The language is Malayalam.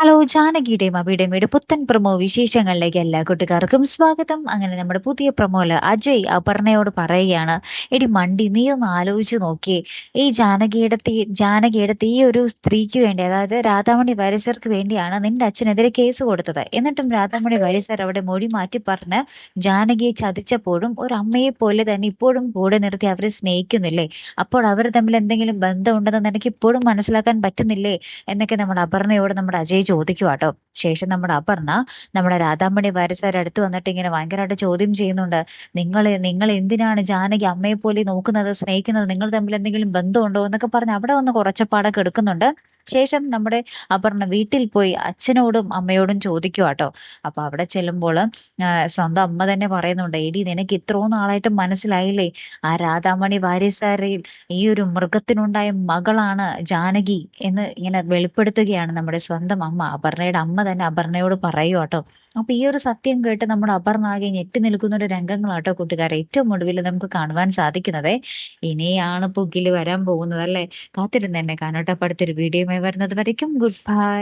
ഹലോ ജാനകിയുടെയും അഭിയുടെയും ഒരു പുത്തൻ പ്രൊമോ വിശേഷങ്ങളിലേക്ക് എല്ലാ കൂട്ടുകാർക്കും സ്വാഗതം. അങ്ങനെ നമ്മുടെ പുതിയ പ്രൊമോയില് അജയ് അപർണയോട് പറയുകയാണ്, എടി മണ്ടി നീ ഒന്ന് ആലോചിച്ച് നോക്കിയേ, ഈ ജാനകിയുടെ ഈ ഒരു സ്ത്രീക്ക് വേണ്ടി, അതായത് രാധാമണി വാര്യസർക്ക് വേണ്ടിയാണ് നിന്റെ അച്ഛനെതിരെ കേസ് കൊടുത്തത്. എന്നിട്ടും രാധാമണി വാര്യസർ അവിടെ മൊഴി മാറ്റി പറഞ്ഞ് ജാനകിയെ ചതിച്ചപ്പോഴും ഒരു അമ്മയെ പോലെ തന്നെ ഇപ്പോഴും കൂടെ നിർത്തി അവരെ സ്നേഹിക്കുന്നില്ലേ? അപ്പോൾ അവർ തമ്മിൽ എന്തെങ്കിലും ബന്ധമുണ്ടെന്ന് നിനക്ക് ഇപ്പോഴും മനസ്സിലാക്കാൻ പറ്റുന്നില്ലേ എന്നൊക്കെ നമ്മുടെ അപർണയോട് നമ്മുടെ അജയ് ചോദിക്കുവാട്ടോ. ശേഷം നമ്മുടെ അപർണ നമ്മുടെ രാധാമണി വാര്യസാർ അടുത്ത് വന്നിട്ട് ഇങ്ങനെ ഭയങ്കരമായിട്ട് ചോദ്യം ചെയ്യുന്നുണ്ട്. നിങ്ങൾ എന്തിനാണ് ജാനകി അമ്മയെ പോലെ നോക്കുന്നത്, സ്നേഹിക്കുന്നത്? നിങ്ങൾ തമ്മിൽ എന്തെങ്കിലും ബന്ധമുണ്ടോ എന്നൊക്കെ പറഞ്ഞ് അവിടെ വന്ന് കുറച്ചപ്പാടൊക്കെ എടുക്കുന്നുണ്ട്. ശേഷം നമ്മുടെ അപർണ വീട്ടിൽ പോയി അച്ഛനോടും അമ്മയോടും ചോദിക്കുവാട്ടോ. അപ്പൊ അവിടെ ചെല്ലുമ്പോൾ സ്വന്തം അമ്മ തന്നെ പറയുന്നുണ്ട്, എടി നിനക്ക് ഇത്രയും നാളായിട്ട് മനസ്സിലായില്ലേ, ആ രാധാമണി വാര്യസാരിൽ ഈ ഒരു മൃഗത്തിനുണ്ടായ മകളാണ് ജാനകി എന്ന് ഇങ്ങനെ വെളിപ്പെടുത്തുകയാണ് നമ്മുടെ സ്വന്തം അമ്മ. അപർണയുടെ അമ്മ തന്നെ അപർണയോട് പറയുവാട്ടോ. അപ്പൊ ഈ ഒരു സത്യം കേട്ട് നമ്മുടെ അപർണ ആകെ ഞെട്ടി നിൽക്കുന്ന ഒരു രംഗങ്ങളാട്ടോ കൂട്ടുകാരെ ഏറ്റവും ഒടുവിൽ നമുക്ക് കാണുവാൻ സാധിക്കുന്നത്. ഇനിയാണ് പുകില് വരാൻ പോകുന്നത് അല്ലേ? കാത്തിരുന്ന് തന്നെ കാണട്ടെ. അടുത്തൊരു വീഡിയോയുമായി വരുന്നത് വരയ്ക്കും ഗുഡ് ബൈ.